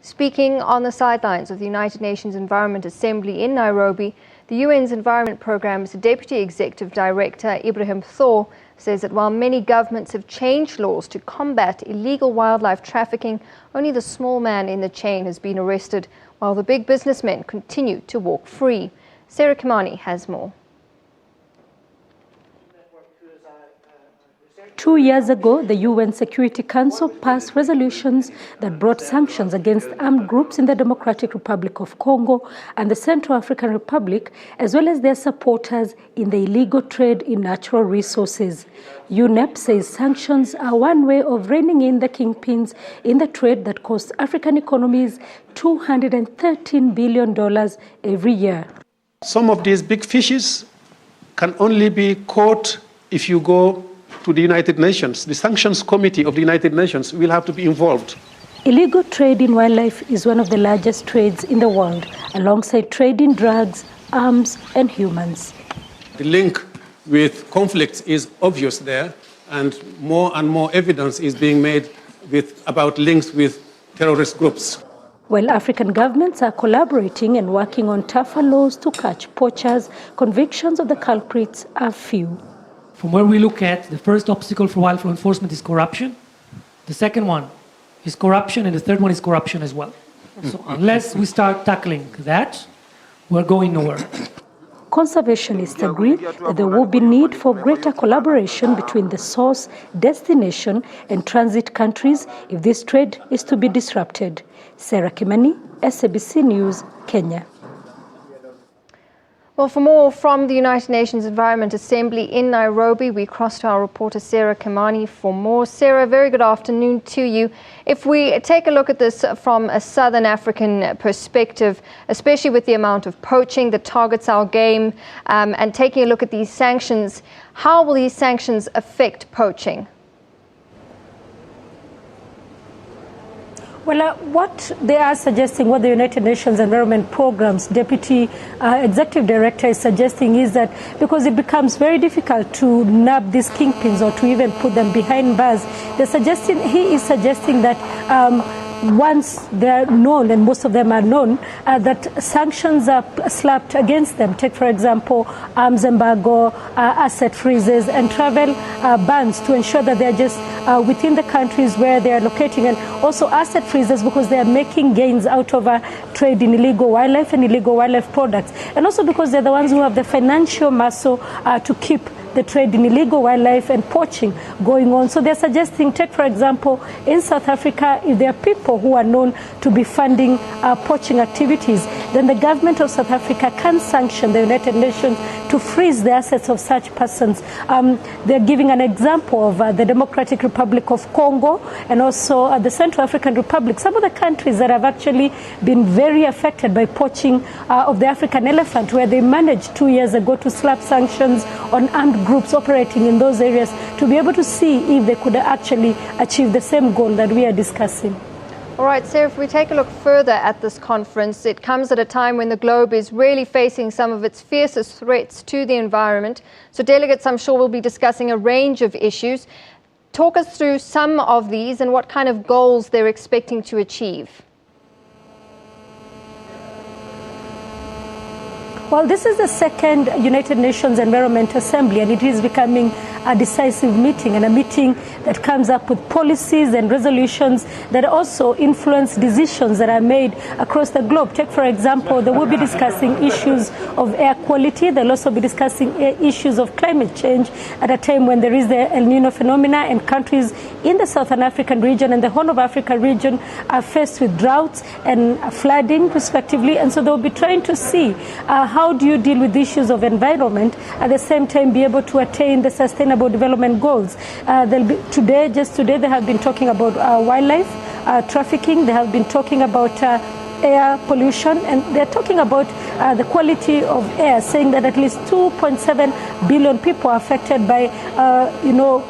Speaking on the sidelines of the United Nations Environment Assembly in Nairobi, the UN's Environment Programme's Deputy Executive Director, Ibrahim Thaw, says that while many governments have changed laws to combat illegal wildlife trafficking, only the small man in the chain has been arrested, while the big businessmen continue to walk free. Sarah Kimani has more. 2 years ago, the UN Security Council passed resolutions that brought sanctions against armed groups in the Democratic Republic of Congo and the Central African Republic, as well as their supporters in the illegal trade in natural resources. UNEP says sanctions are one way of reining in the kingpins in the trade that costs African economies $213 billion every year. Some of these big fishes can only be caught if you go to the United Nations. The Sanctions Committee of the United Nations will have to be involved. Illegal trade in wildlife is one of the largest trades in the world, alongside trade in drugs, arms, and humans. The link with conflicts is obvious there, and more evidence is being made about links with terrorist groups. While African governments are collaborating and working on tougher laws to catch poachers, convictions of the culprits are few. From where we look at, the first obstacle for wildlife enforcement is corruption. The second one is corruption, and the third one is corruption as well. So unless we start tackling that, we're going nowhere. Conservationists agree that there will be need for greater collaboration between the source, destination, and transit countries if this trade is to be disrupted. Sarah Kimani, SABC News, Kenya. Well, for more from the United Nations Environment Assembly in Nairobi, we cross to our reporter Sarah Kimani for more. Sarah, very good afternoon to you. If we take a look at this from a Southern African perspective, especially with the amount of poaching that targets our game, and taking a look at these sanctions, how will these sanctions affect poaching? Well, what they are suggesting, what the United Nations Environment Programme's Deputy Executive Director is suggesting is that because it becomes very difficult to nab these kingpins or to even put them behind bars, he is suggesting that once they're known, and most of them are known, that sanctions are slapped against them. Take, for example, arms embargo, asset freezes, and travel bans to ensure that they're just within the countries where they are locating, and also asset freezes because they are making gains out of trade in illegal wildlife and illegal wildlife products, and also because they're the ones who have the financial muscle to keep the trade in illegal wildlife and poaching going on. So they're suggesting, take for example, in South Africa, if there are people who are known to be funding poaching activities, then the government of South Africa can sanction the United Nations to freeze the assets of such persons. They're giving an example of the Democratic Republic of Congo and also the Central African Republic, some of the countries that have actually been very affected by poaching of the African elephant, where they managed 2 years ago to slap sanctions on armed groups operating in those areas to be able to see if they could actually achieve the same goal that we are discussing. All right, Sarah, if we take a look further at this conference, it comes at a time when the globe is really facing some of its fiercest threats to the environment. So delegates, I'm sure, will be discussing a range of issues. Talk us through some of these and what kind of goals they're expecting to achieve. Well, this is the second United Nations Environment Assembly, and it is becoming a decisive meeting, and a meeting that comes up with policies and resolutions that also influence decisions that are made across the globe. Take, for example, they will be discussing issues of air quality. They'll also be discussing issues of climate change at a time when there is the El Nino phenomena, and countries in the Southern African region and the Horn of Africa region are faced with droughts and flooding, respectively. And so they'll be trying to see how do you deal with issues of environment, at the same time be able to attain the sustainable development goals. Just today, they have been talking about wildlife trafficking. They have been talking about air pollution, and they're talking about the quality of air, saying that at least 2.7 billion people are affected by,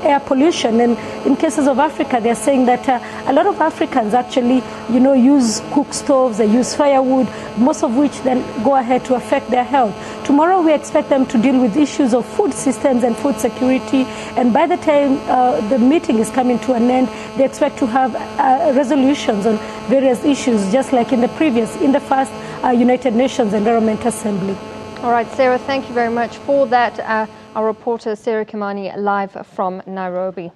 air pollution. And in cases of Africa, they're saying that a lot of Africans actually, use cook stoves, they use firewood, most of which then go ahead to affect their health. Tomorrow, we expect them to deal with issues of food systems and food security. And by the time the meeting is coming to an end, they expect to have resolutions on various issues, just like in the first United Nations Environment Assembly. All right, Sarah, thank you very much for that. Our reporter, Sarah Kimani, live from Nairobi.